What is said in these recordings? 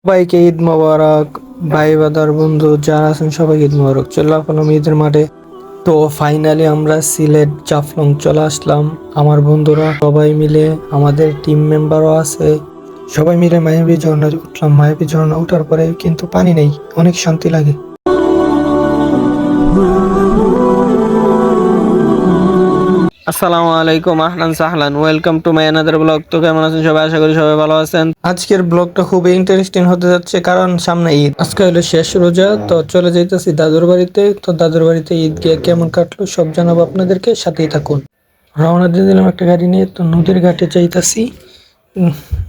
সবাইকে ঈদ মোবারক। ভাই বাদার বন্ধু যারা আছেন সবাইকে ঈদ মোবারক। চলে আসলাম ঈদের মাঠে। তো ফাইনালি আমরা সিলেট জাফলং চলে আসলাম। আমার বন্ধুরা সবাই মিলে, আমাদের টিম মেম্বারও আছে, সবাই মিলে মায়াবী ঝর্ণা উঠলাম। মায়াবী ঝর্ণা উঠার পরে কিন্তু পানি নেই, অনেক শান্তি লাগে। আসসালামু আলাইকুম, আহলান সাহলান, welcome to my another blog. তো কেমন আছেন সবাই? আশা করি সবাই ভালো আছেন। আজকের ব্লগটা খুবই ইন্টারেস্টিং হতে যাচ্ছে, কারণ সামনে ঈদ। আজকে হলো শেষ রোজা, তো চলে যাইতেছি দাদুর বাড়িতে। তো দাদুর বাড়িতে ঈদ গিয়ে কেমন কাটলো সব জানাবো আপনাদেরকে, সাথেই থাকুন। রওনা দিয়ে দিলাম একটা গাড়ি নিয়ে। তো নদীর ঘাটে যাইতাছি।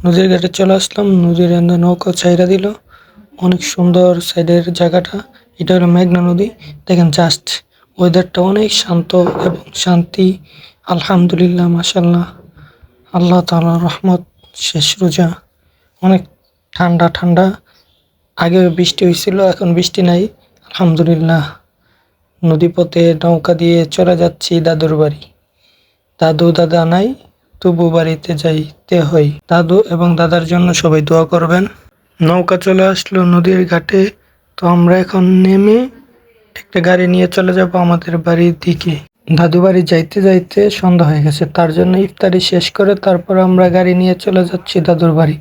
নদীর ঘাটে চলে আসলাম। নদীর এনে নৌকা ছাইরা দিল, অনেক সুন্দর সাইডের জায়গাটা। এটা হলো মেঘনা নদী। দেখেন জাস্ট ওয়েদারটা অনেক শান্ত এবং শান্তি। আলহামদুলিল্লাহ, মাশাল্লাহ, আল্লাহ তাআলার রহমত। শেষ রোজা, অনেক ঠান্ডা ঠান্ডা। আগে বৃষ্টি হয়েছিল, এখন বৃষ্টি নাই, আলহামদুলিল্লাহ। নদীপথে নৌকা দিয়ে চলে যাচ্ছি দাদুর বাড়ি। দাদু দাদা নাই, তবু বাড়িতে যাইতে হয়। দাদু এবং দাদার জন্য সবাই দোয়া করবেন। নৌকা চলে আসলো নদীর ঘাটে। তো আমরা এখন নেমে একটা গাড়ি নিয়ে চলে যাব আমাদের বাড়ির দিকে। দাদু বাড়ি যাইতে যাইতে সন্ধ্যা হয়ে গেছে, তার জন্য ইফতারি শেষ করে তারপর আমরা গাড়ি নিয়ে চলে যাচ্ছি দাদুর বাড়ি।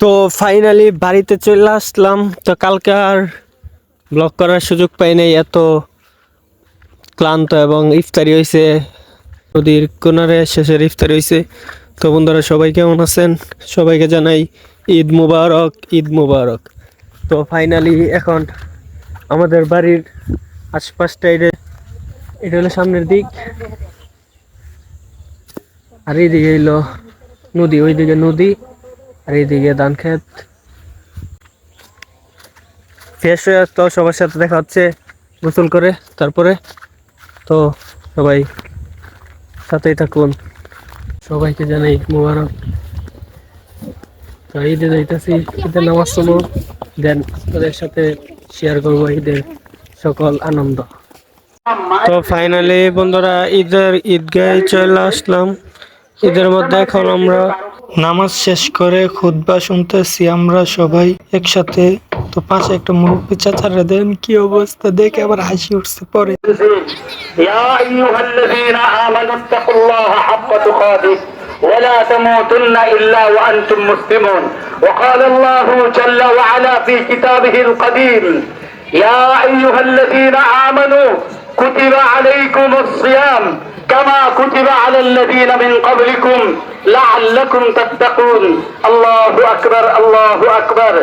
তো ফাইনালি বাড়িতে চলে আসলাম। তো কালকে আর ব্লগ করার সুযোগ পাই নাই, এত ক্লান্ত। এবং ইফতারি হয়েছে নদীর কোনারে, শেষের ইফতারি হয়েছে। তো বন্ধুরা সবাই কেমন আছেন? সবাইকে জানাই ঈদ মুবারক, ঈদ মুবারক। তো ফাইনালি এখন আমাদের বাড়ির আশপাশটা, এটা হলো সামনের দিক, আর এইদিকে হইলো নদী, ওইদিকে নদী, আর এইদিকে ধান ক্ষেত। ফ্রেশ হয়ে তো সবার সাথে দেখা হচ্ছে গোসল করে তারপরে। তো সবাই সাথেই থাকুন, সবাইকে জানাই মোবারক। তো ঈদে যাইতেছি, ঈদের নামাজ শুনো, দেন আপনাদের সাথে শেয়ার করবো ঈদের সকল আনন্দ। তো ফাইনালি বন্ধুরা ঈদগাহে চলে আসলাম। ঈদের মধ্যে এখন আমরা নামাজ শেষ করে খুতবা শুনতেছি আমরা সবাই একসাথে। তো পাশে একটা মুরব্বী চাচারা, দেন কি অবস্থা, দেখে আবার হাসি উঠছে পরে। ইয়া আইয়ুহাল্লাযীনা আমানু তাকুল্লাহা হাক্কা তুকাতিহ ওয়া লা তামুতুন্না ইল্লা ওয়া আনতুম মুসলিমুন। ওয়া ক্বালা আল্লাহু জাল্লা ওয়া আলা ফি কিতাবিহিল কাদীম, ইয়া আইয়ুহাল্লাযীনা আমানু কুতিবা আলাইকুমুস সিয়াম কামা কুতিবা আলাল লাযীনা মিন ক্বাবলিকুম লাআল্লাকুম তাত্তাকুন। আল্লাহু আকবার, আল্লাহু আকবার।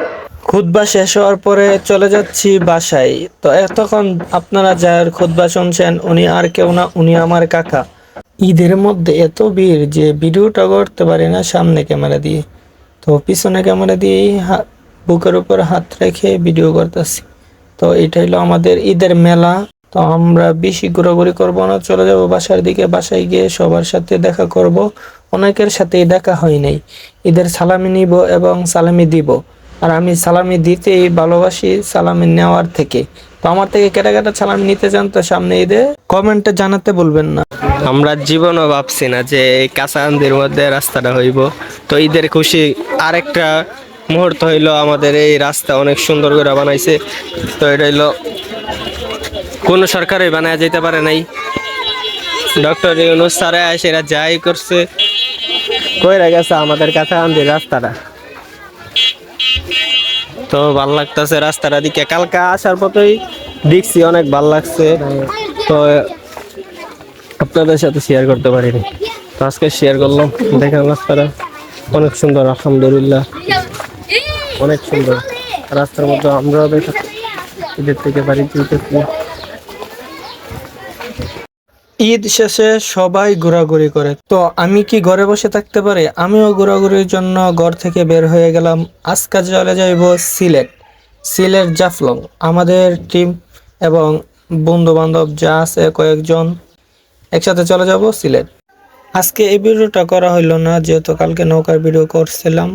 খুতবা শেষ হওয়ার পরে চলে যাচ্ছি বাসায়। তো এতক্ষণ আপনারা যার খুতবা শুনছেন, উনি আর কেউ না, উনি আমার কাকা। ঈদের মধ্যে এত ভিড় যে ভিডিওটা করতে পারি না সামনে ক্যামেরা দিয়ে, তো পিছনে ক্যামেরা দিয়ে বুকের উপর হাত রেখে ভিডিও করতেছি। তো এটা হলো আমাদের ঈদের মেলা। তো আমরা বেশি ঘোরাঘুরি করবো না, চলে যাব বাসার দিকে। বাসায় গিয়ে সবার সাথে দেখা করব। অনেকের সাথেই দেখা হয় নাই। ঈদের সালামি নিব এবং সালামি দিব। আর আমি সালামি দিতেই ভালোবাসি সালামি নেওয়ার থেকে। তো আমার থেকে কেটে কেটে সালামি নিতে চান তো সামনে ঈদে কমেন্টে জানাতে বলবেন না। আমরা জীবনও ভাবছি না যে এই কাঁচাআন্দির মধ্যে রাস্তাটা হইব। তো ঈদের খুশি আরেকটা মুহূর্ত হইলো, আমাদের এই রাস্তা অনেক সুন্দর করে বানাইছে। তো এটা হইলো কোনো সরকারই বানায় যেতে পারে নাই। ডক্টর ইউনূস স্যারে সেরা যাই করছে, কইরা গেছে আমাদের কাঁচাআন্দির রাস্তাটা। তো ভাল লাগতেছে রাস্তাটা দিকে। কালকে আসার পথেই দেখছি, অনেক ভাল লাগছে। তো আপনাদের সাথে শেয়ার করতে পারিনি, তো আজকে শেয়ার করলাম। দেখেন রাস্তাটা অনেক সুন্দর, আলহামদুলিল্লাহ, অনেক সুন্দর। রাস্তার মধ্যে আমরাও দেখি ঈদের থেকে বাড়ি যেতেছি। ঈদ শেষে সবাই ঘোরাঘুরি করে, তো আমি কি ঘরে বসে থাকতে পারি? আমিও ঘোরাঘুরির জন্য ঘর থেকে বের হয়ে গেলাম। আজকে চলে যাইব সিলেট জাফলং। আমাদের টিম এবং বন্ধু বান্ধব যা আছে কয়েকজন একসাথে চলে যাব সিলেট। আজকে এই ভিডিওটা করা হইলো না, যেহেতু কালকে নৌকার ভিডিও করছিলাম।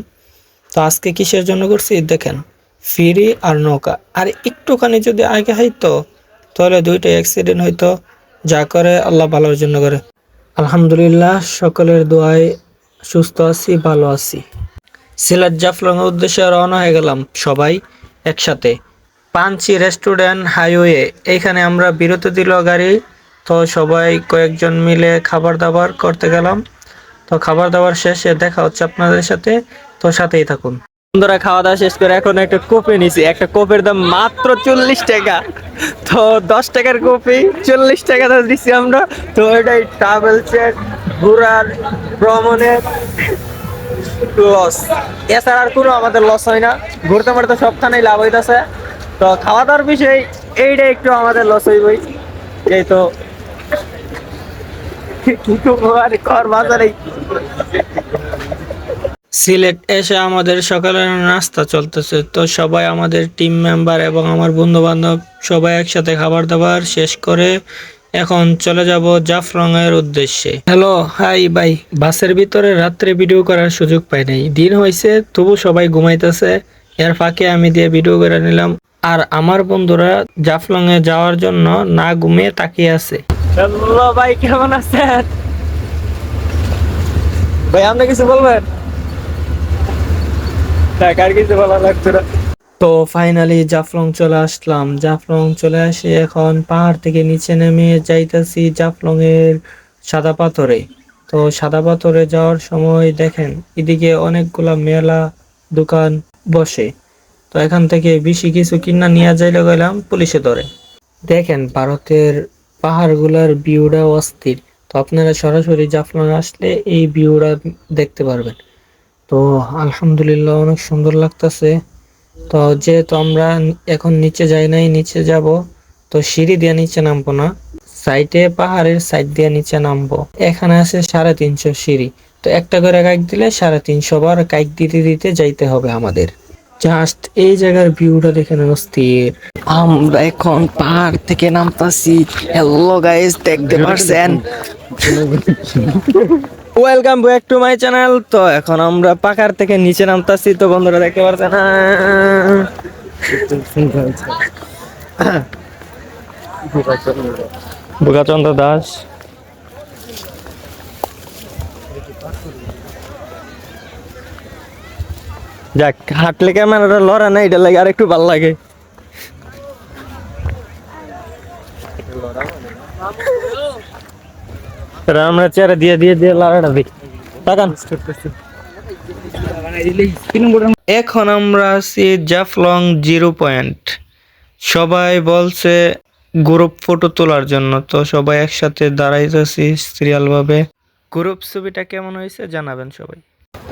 তো আজকে কিসের জন্য করছি দেখেন, ফেরি আর নৌকা। আর একটুখানি যদি আগে হইতো তাহলে দুইটাই অ্যাক্সিডেন্ট হইতো। যা করে আল্লাহ ভালোর জন্য করে। আলহামদুলিল্লাহ, সকলের দোয়ায় সুস্থ আছি, ভালো আছি। সিলেট জাফলং এর উদ্দেশ্যে রওনা হয়ে গেলাম সবাই একসাথে। পাঞ্চি রেস্টুরেন্ট হাইওয়ে এইখানে আমরা বিরতি দিল গাড়ি। তো সবাই কয়েকজন মিলে খাবার দাবার করতে গেলাম। তো খাবার দাবার শেষে দেখা হচ্ছে আপনাদের সাথে, তো সাথেই থাকুন। বন্ধুরা খাওয়া দাওয়া শেষ করে এখন একটা কপি নিছি, একটা কপির দাম মাত্র 40 টাকা। তো 10 টাকার কপি 40 টাকা দিচ্ছি আমরা। তো এটাই ট্রাভেল চেক, ঘোরার ভ্রমণের লস, এছাড়া আর কোনো আমাদের লস হয় না। ঘুরতে মারতে সবখানেই লাভ হইতেছে। তো খাওয়া দাওয়ার বিষয় এইটা একটু আমাদের লস হইবই, এই তো কর বাজারে। সিলেট এসে আমাদের সকালের নাস্তা চলতেছে। তো সবাই আমাদের টিম মেম্বার এবং আমার বন্ধু বান্ধব সবাই একসাথে খাবার দাবার শেষ করে এখন চলে যাব জাফলং এর উদ্দেশ্যে। Hello hi by. বাসের ভিতরে রাত্রে ভিডিও করার সুযোগ পাই নাই, দিন হয়েছে তবু সবাই ঘুমাইতেছে। এর ফাঁকে আমি দিয়ে ভিডিও করে নিলাম। আর আমার বন্ধুরা জাফলং এ যাওয়ার জন্য না ঘুমিয়ে তাকিয়ে আছে। হ্যালো ভাই, কেমন আছেন ভাই? আপনি কিছু বলবেন? আর কিছু বলা লাগছে না। তো ফাইনালি জাফলং চলে আসলাম। জাফলং চলে আসে এখন পাহাড় থেকে নিচে নেমে যাইতাছি জাফলং এর সাদা পাথরে। তো সাদা পাথরে যাওয়ার সময় দেখেন এদিকে অনেকগুলা মেলা দোকান বসে। তো এখান থেকে বেশি কিছু কিনা নিয়ে যাইলে গেলাম পুলিশে ধরে। দেখেন ভারতের পাহাড়গুলার ভিউটা অস্থির। তো আপনারা সরাসরি জাফলং আসলে এই ভিউটা দেখতে পারবেন। তো আলহামদুলিল্লাহ অনেক সুন্দর লাগতেছে। তো যেহেতু আমরা এখন নিচে যাই নাই, নিচে যাব, তো সিঁড়ি দিয়ে নিচে নামবো না, সাইডে পাহাড়ের সাইড দিয়ে নিচে নামবো। এখানে আছে 350 সিঁড়ি। তো একটা করে কাইক দিলে 350 বার কাইক দিতে দিতে যাইতে হবে আমাদের। জাস্ট এই জায়গার ভিউটা দেখেন অস্থির। আমরা এখন পাহাড় থেকে নামতাছি। হ্যালো গাইস, দেখতে পারছেন? Welcome back to my channel. তো এখন আমরা পাহাড় থেকে নিচে নামতাছি। তো বন্ধুরা দেখতে পারছেন বোগাচন্দ্র দাস। যাক, হাঁটলে ক্যামেরাটা লড়া না, এটা লাগে আর একটু ভালো লাগে। আমরা চেহারা দিয়ে দিয়ে দিয়ে লড়াটা দিই। তাকান। এখন আমরা আছি জাফলং 0 পয়েন্ট। সবাই বলছে গ্রুপ ফটো তোলার জন্য। তো সবাই একসাথে দাঁড়াইতেছি সিরিয়াল ভাবে। গ্রুপ ছবিটা কেমন হয়েছে জানাবেন সবাই।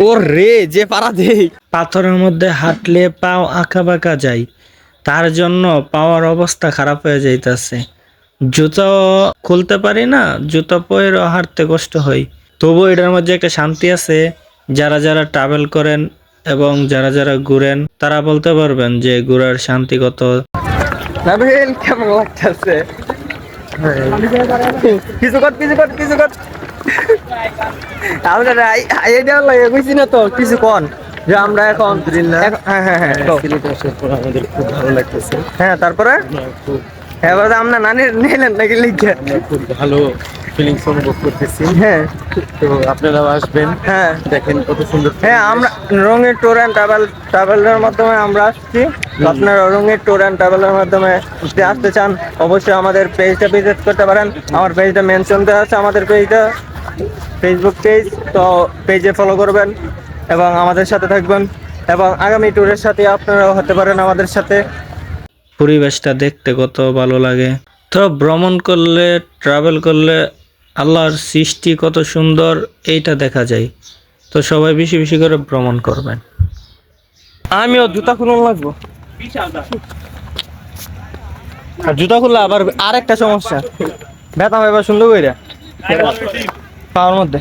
ওর রে যে পারা দেই। পাথরের মধ্যে হাঁটলে পাও আঁকা বাঁকা যায়, তার জন্য পাওয়ার অবস্থা খারাপ হয়ে যাইতেছে। জুতাও খুলতে পারি না, জুতা পরেও হাঁটতে কষ্ট হয়। তবু এটার মধ্যে একটা শান্তি আছে। যারা যারা ট্রাভেল করেন এবং যারা যারা ঘুরেন তারা বলতে পারবেন যে ঘোরার শান্তি কত। নাবিল কেমন লাগতেছে? কিছু কর, কিছু কর, কিছু কর। আমরা আই দেওয়ার লাগে কইছি না তো কিছু কন যে আমরা এখন। হ্যাঁ হ্যাঁ হ্যাঁ, আমাদের খুব ভালো লাগতেছে। হ্যাঁ তারপরে খুব এবার আমরা নানি নিলেন নাকি লিখে। খুব ভালো ফিলিংস অনুভব করতেছি। হ্যাঁ তো আপনারাও আসবেন, হ্যাঁ দেখেন কত সুন্দর। হ্যাঁ, আমরা রঙের ট্যুর অ্যান্ড ট্রাভেলের মাধ্যমে আমরা আসছি। তো আপনারা রঙের ট্যুর অ্যান্ড ট্রাভেলের মাধ্যমে যদি আসতে চান অবশ্যই আমাদের পেজটা ভিজিট করতে পারেন। আমার পেজটা মেনশন দেওয়া আছে, আমাদের পেজটা ফেসবুক পেজ। তো পেজে ফলো করবেন এবং আমাদের সাথে থাকবেন, এবং আগামী ট্যুরের সাথে আপনারাও হতে পারেন আমাদের সাথে। পরিবেশটা দেখতে কত ভালো লাগে। তো ভ্রমণ করলে ট্রাভেল করলে আল্লাহর সৃষ্টি কত সুন্দর এইটা দেখা যায়। তো সবাই বেশি বেশি করে ভ্রমণ করবেন। আমিও জুতা খুলন লাগবো। আর জুতা খুললে আবার আর একটা সমস্যা, ব্যথা হয় এবার সুন্দর করে পাওয়ার মধ্যে।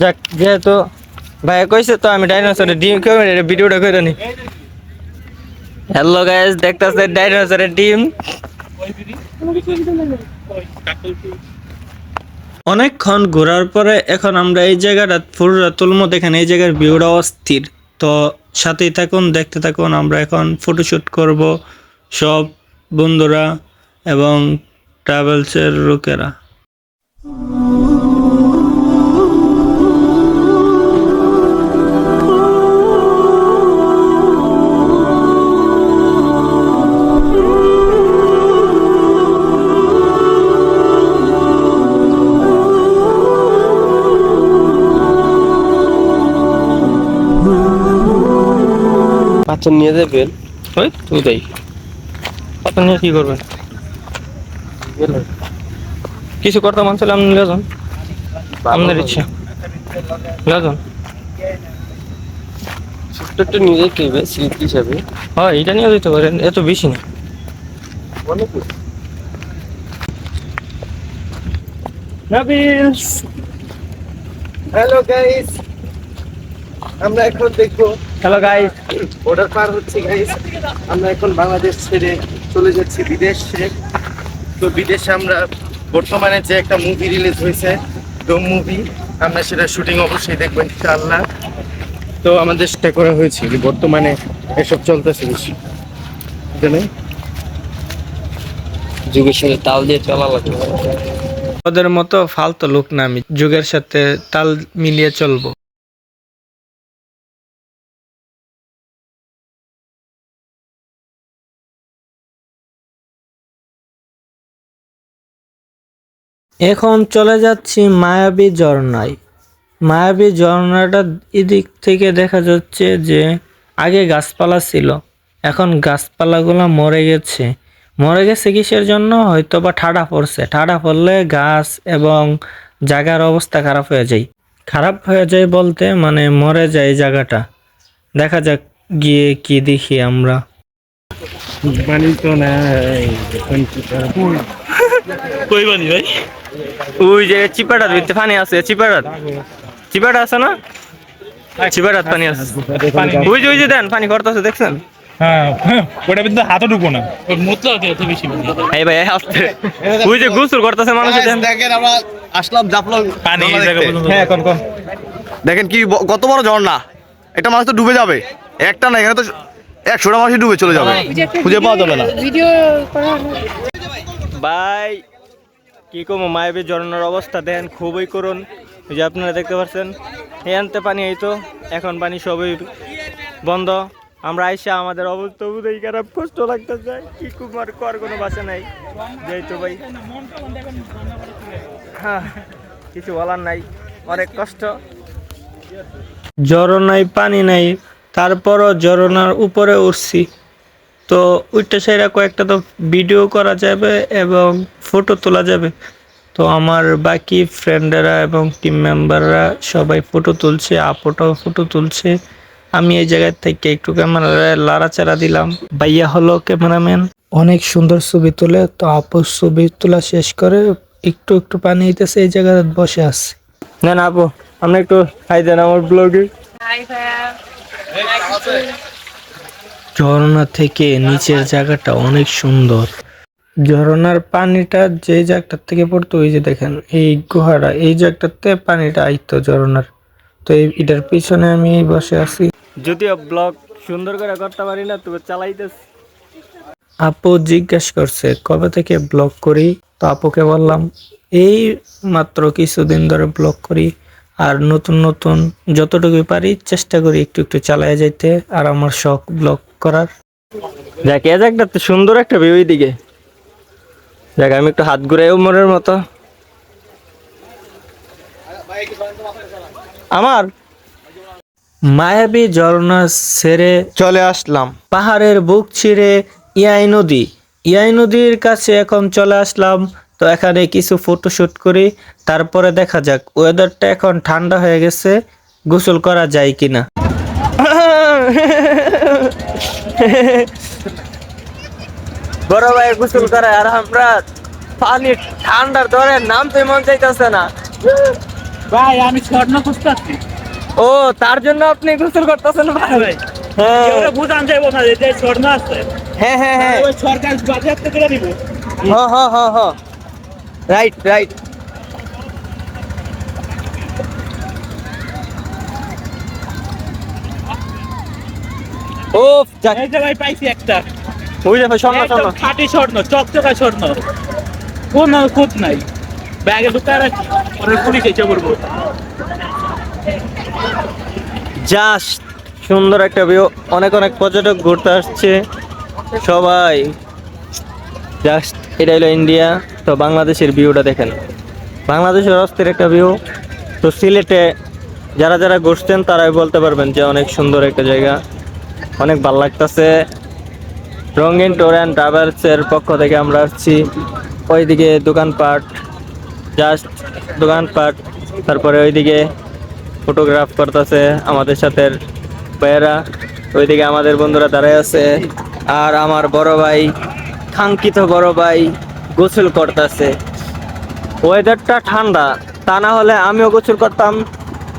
যাক, যেহেতু ভাই কইছে তো আমি ডাইনোসরের ডিম কেমন ভিডিওটা করে নি। হ্যালো গাইস, দেখতেছেন ডাইনোসরের ডিম। অনেকক্ষণ ঘোরার পরে এখন আমরা এই জায়গাটা পুরোটা তুলমো। দেখেন এই জায়গার ভিউটা অস্থির। তো সাথেই থাকুন, দেখতে থাকুন। আমরা এখন ফটোশুট করব সব বন্ধুরা এবং ট্রাভেলসের লোকেরা। বাচ্চা নিয়ে যাবেন? ওই তুই তাই কত নিয়ে কি করবেন? কিছু করতে মন চাইলে আপনি নিয়ে যান, আপনার ইচ্ছা নিয়ে যান। ছোট্ট একটু নিয়ে যেতে হবে স্মৃতি হিসাবে। হয় এটা নিয়ে যেতে পারেন, এত বেশি না। হ্যালো গাইস, আমরা এখন দেখবো হ্যালো গাইস, বর্ডার পার হচ্ছে গাইস। আমরা এখন বাংলাদেশ ছেড়ে চলে যাচ্ছি বিদেশে। তো বিদেশে আমরা বর্তমানে যে একটা মুভি রিলিজ হয়েছে, ডোম মুভি, আমরা সেটা শুটিং অবশ্যই দেখবো ইনশাআল্লাহ। তো আমাদের সেটা করা হয়েছে যে বর্তমানে এসব চলতেছে বেশি, জানেন? যুগের সাথে তাল দিয়ে চলা লাগবে। ওদের মতো ফালতু লোক না আমি, যুগের সাথে তাল মিলিয়ে চলবো। এখন চলে যাচ্ছি মায়াবী ঝর্ণায়। মায়াবী ঝর্ণাটা এদিক থেকে দেখা যাচ্ছে যে আগে গাছপালা ছিল, এখন গাছপালাগুলো মরে গেছে। মরে গেছে কিসের জন্য? হয়তো বা ঠাডা পড়ছে, ঠাডা পড়লে গাছ এবং জায়গার অবস্থা খারাপ হয়ে যায়। খারাপ হয়ে যায় বলতে মানে মরে যায় জায়গাটা। দেখা যাক গিয়ে কি দেখি আমরা। পানি তো নাই। কই পানি ভাই? ওই যে চিপাটার ভিতরে পানি আছে, চিপাটা আছে না? চিপাটার পানি আছে। ওই যে দেন পানি করতেছে, দেখছেন? হ্যাঁ, ওটা কিন্তু হাতে ঢুকবো না, ওর মুতলা হতে এত বেশি পানি। এই ভাই আসতে ওই যে গোসল করতেছে মানুষ, দেন দেখেন আমরা আসলাম জাফলং পানি এই ঝর্ণা জায়গা দেখতে। পর্যন্ত। হ্যাঁ কোন দেখেন কি কত বড় ঝর্ণা, একটা মানুষ তো ডুবে যাবে। একটা না, এখানে তো 100টা মানুষই ডুবে চলে যাবে, খুঁজে পাওয়া যাবে না। ভিডিও করা ভাই কি কম, মায়াবী ঝর্ণার অবস্থা দেখেন খুবই করুণ। এই যে আপনারা দেখতে পাচ্ছেন এনতে পানি হইতো, এখন পানি সবই বন্ধ। আমরা আইসা আমাদের অবস্থা বুঝেই খারাপ, কষ্ট লাগতেছে। কি কুমার কর কোনো বাসা নাই, যাই তো ভাই। হ্যাঁ কিছু বলার নাই, অনেক কষ্ট। ঝর্ণায় পানি নাই, তারপরও ঝর্ণার উপরে উঠছি। তো ওইটা সেরা কয়েকটা তো ভিডিও করা যাবে এবং ফটো তোলা যাবে। তো আমার বাকি ফ্রেন্ডেরা এবং টিম মেম্বাররা সবাই ফটো তুলছে, আপুটাও ফটো তুলছে। আমি এই জায়গা থেকে একটু ক্যামেরায় লাড়াচাড়া দিলাম। ভাইয়া হলো ক্যামেরাম্যান, অনেক সুন্দর ছবি তোলে। তো আপু ছবি তোলা শেষ করে একটু একটু পানি হইতেছে, এই জায়গায় বসে আছে। না না আপু, আমরা একটু হাই দেন আমার ব্লগে। হাই ভাইয়া। ঝর্ণা থেকে নিচের জায়গাটা অনেক সুন্দর। ঝর্ণার পানিটা যে জায়গাটার থেকে পড়তো, ওই যে দেখেন এই গুহাটা, এই জায়গাটাতে পানিটা আইতো ঝর্ণার। তো এটার পিছনে আমি বসে আছি। যদিও ব্লগ সুন্দর করে করতে পারি না, তবে চালাইতেছি। আপু জিজ্ঞেস করছে কবে থেকে ব্লগ করি, তো আপুকে বললাম এই মাত্র কিছুদিন ধরে ব্লগ করি। আর নতুন নতুন যতটুকু পারি চেষ্টা করি একটু একটু চালায় যাইতে। আর আমার শখ ব্লগ করার। দেখ এ জায়গাটা সুন্দর একটা ভিউ, দিকে দেখ আমি একটু হাত ঘুরাই মনের মতো। আমার মায়াবী ঝর্ণা ছেড়ে চলে আসলাম পাহাড়ের বুক ছিঁড়ে ইয়াই নদীর কাছে এখন চলে আসলাম। তো এখানে কিছু ফটোশুট করি, তারপরে দেখা যাক ওয়েদারটা এখন ঠান্ডা হয়ে গেছে, গোসল করা যায় কিনা। বড় ভাই গোসল করে আর আমরা পানি ঠান্ডার ধরে নামতে মন চাইতেছে না। ভাই আমি স্বর্ণ খুঁজতেছি। ও তার জন্য আপনি গোসল করতেছেন ভাই? হ্যাঁ ওটা বুঝান যাইবো না যে স্বর্ণ আছে, হ্যাঁ হ্যাঁ হ্যাঁ ওই সরকার বাজেয়াপ্ত করে দিব। হ্যাঁ রাইট। ও এই যে ভাই পাইছি একটা, ওই দেখো স্বর্ণ একদম খাঁটি স্বর্ণ, চকচকা স্বর্ণ। কোন কোত নাই ব্যাগে ঢুকা রাখি পরে পুলিশ এসে পড়বো। জাস্ট সুন্দর একটা ভিউ, অনেক অনেক পর্যটক ঘুরতে আসছে সবাই। জাস্ট এটা হলো ইন্ডিয়া। তো বাংলাদেশের ভিউটা দেখেন, বাংলাদেশের অস্থির একটা ভিউ। তো সিলেটে যারা যারা ঘুরছেন তারাই বলতে পারবেন যে অনেক সুন্দর একটা জায়গা, অনেক ভালো লাগতেছে। রঙিন ট্যুর অ্যান্ড ট্রাভেলসের পক্ষ থেকে আমরা আসছি। ওইদিকে দোকানপাট, জাস্ট দোকানপাট, তারপরে ওইদিকে ফটোগ্রাফ করতেছে আমাদের সাথে ভাইয়েরা, ওইদিকে আমাদের বন্ধুরা দাঁড়ায় আছে। আর আমার বড় ভাই, কাঙ্ক্ষিত বড় ভাই গোসল করতেছে। ওয়েদারটা ঠান্ডা, তা না হলে আমিও গোসল করতাম।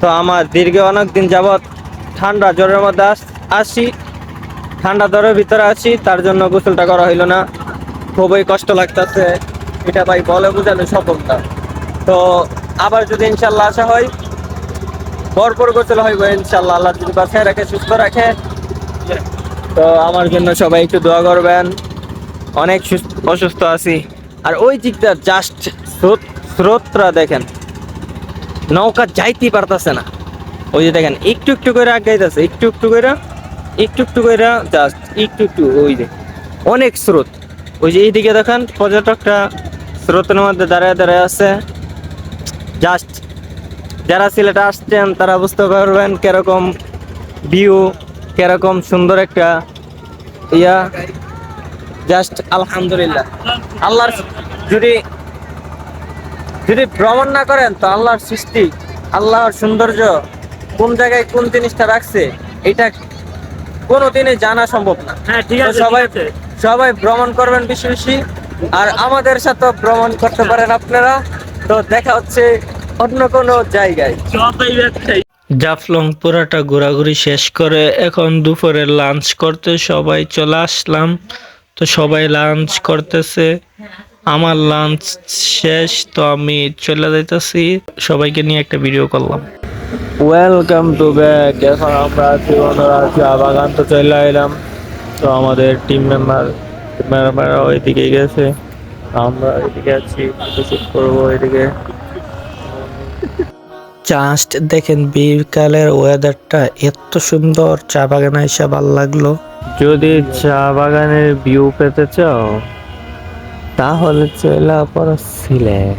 তো আমার দীর্ঘ অনেক দিন যাবৎ ঠান্ডা জ্বরের মধ্যে আসি, ঠান্ডা জ্বরের ভিতরে আছি, তার জন্য গোসলটা করা হইলো না। খুবই কষ্ট লাগতেছে, এটা ভাই বলে বোঝানো সম্ভব না। তো আবার যদি ইনশাল্লাহ আসা হয়, ভরপুর গোসল হইব ইনশাল্লাহ, আল্লাহ যদি বাঁচায় রাখে, সুস্থ রাখে। তো আমার জন্য সবাই একটু দোয়া করবেন, অনেক অসুস্থ আছি। আর ওই দিকটা জাস্ট স্রোতটা দেখেন, নৌকা যাইতেই পারতেছে না। ওই যে দেখেন একটু একটু করে আগাইতেছে, একটু একটু করে, একটু একটু করে, জাস্ট একটু একটু। ওই যে অনেক স্রোত, ওই যে এইদিকে দেখেন পর্যটকরা স্রোতের মধ্যে দাঁড়ায় দাঁড়ায় আছে। জাস্ট যারা সিলেটে আসছেন তারা বুঝতে পারবেন কিরকম ভিউ, কিরকম সুন্দর একটা ইয়া। জাস্ট আলহামদুলিল্লাহ, আল্লাহর যদি যদি ভ্রমণ না করেন তো আল্লাহর সৃষ্টি, আল্লাহর সৌন্দর্য কোন জায়গায় কোন জিনিসটা রাখছে এটা কোনোদিনই জানা সম্ভব না। হ্যাঁ ঠিক তো আছে, সবাই ভ্রমণ করবেন বেশি বেশি, আর আমাদের সাথে ভ্রমণ করতে পারেন আপনারা। তো দেখা হচ্ছে অন্য কোনো জায়গায়। জাফলং পুরাটা ঘোরাঘুরি শেষ করে এখন দুপুরে লাঞ্চ করতে সবাই চলে আসলাম। তো সবাই লাঞ্চ করতেছে, আমার লাঞ্চ শেষ, তো আমি চলে যাইতেছি, সবাইকে নিয়ে একটা ভিডিও করলাম। Welcome to back. এখন আমরা আছি চা বাগান, তো চলে এলাম। তো আমাদের টিম মেম্বার ওইদিকে গেছে, আমরা এদিকে আছি, শুট করবো এদিকে। জাস্ট দেখেন বিকালের ওয়েদারটা এত সুন্দর, চা বাগানে এসে ভালো লাগলো। যদি চা বাগানের ভিউ পেতে চাও তাহলে চলে পড়ো সিলেট।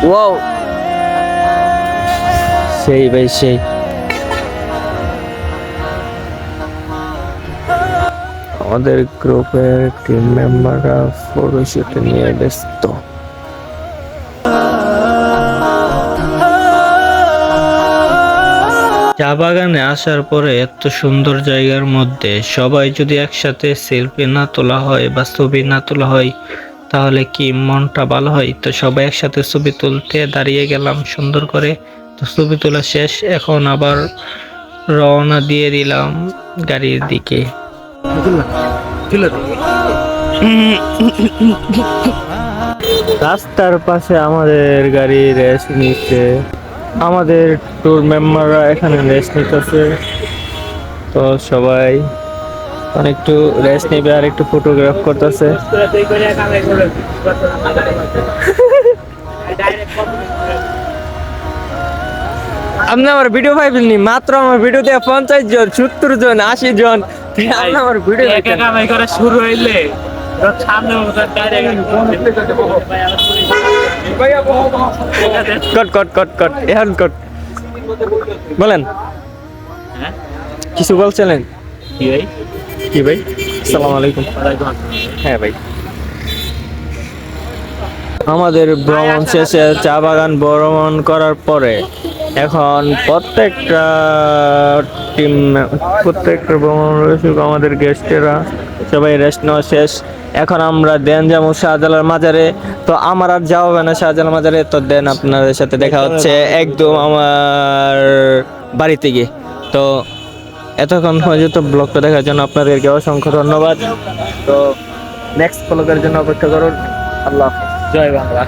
ওয়াও, সেই ভাই সেই। আমাদের গ্রুপের টিম মেম্বাররা ফটোশুটে নিয়ে ব্যস্ত। চা বাগানে আসার পরে এত সুন্দর জায়গার মধ্যে সবাই যদি একসাথে সেলফি না তোলা হয় বা ছবি না তোলা হয় তাহলে কি মনটা ভালো হয়? তো সবাই একসাথে ছবি তুলতে দাঁড়িয়ে গেলাম সুন্দর করে। তো ছবি তোলা শেষ, এখন আবার রওনা দিয়ে দিলাম গাড়ির দিকে। রাস্তার পাশে আমাদের গাড়ি রেস্ট নিচ্ছে, আমাদের ট্যুর মেম্বাররা এখানে রেস্ট নিতেছে। তো সবাই একটু রেস্ট নেবে আর একটু ফটোগ্রাফ করতেছে। আপনি আমার ভিডিও পাইবেননি, মাত্র আমার ভিডিও দিয়ে 50 জন, 70 জন, 80 জন আপনি আমার ভিডিও শুরু হইলে কট এখন কট বলেন, কিছু বলছিলেন? কি ভাই? আসসালামু আলাইকুম। হ্যাঁ ভাই, আমাদের ভ্রমণ শেষে চা বাগান ভ্রমণ করার পরে এখন প্রত্যেকটা ভ্রমণ আমাদের গেস্টেরা সবাই রেস্ট নেওয়া শেষ। এখন আমরা দেন যাবো শাহজালাল মাজারে। তো আমার আর যাওয়া হবে না শাহজালাল মাজারে। তো দেন আপনাদের সাথে দেখা হচ্ছে একদম আমার বাড়িতে গিয়ে। তো এতক্ষণ পর্যন্ত ব্লগটা দেখার জন্য আপনাদেরকে অসংখ্য ধন্যবাদ। তো নেক্সট ব্লগের জন্য অপেক্ষা করুন। আল্লাহ হাফেজ, জয় বাংলা।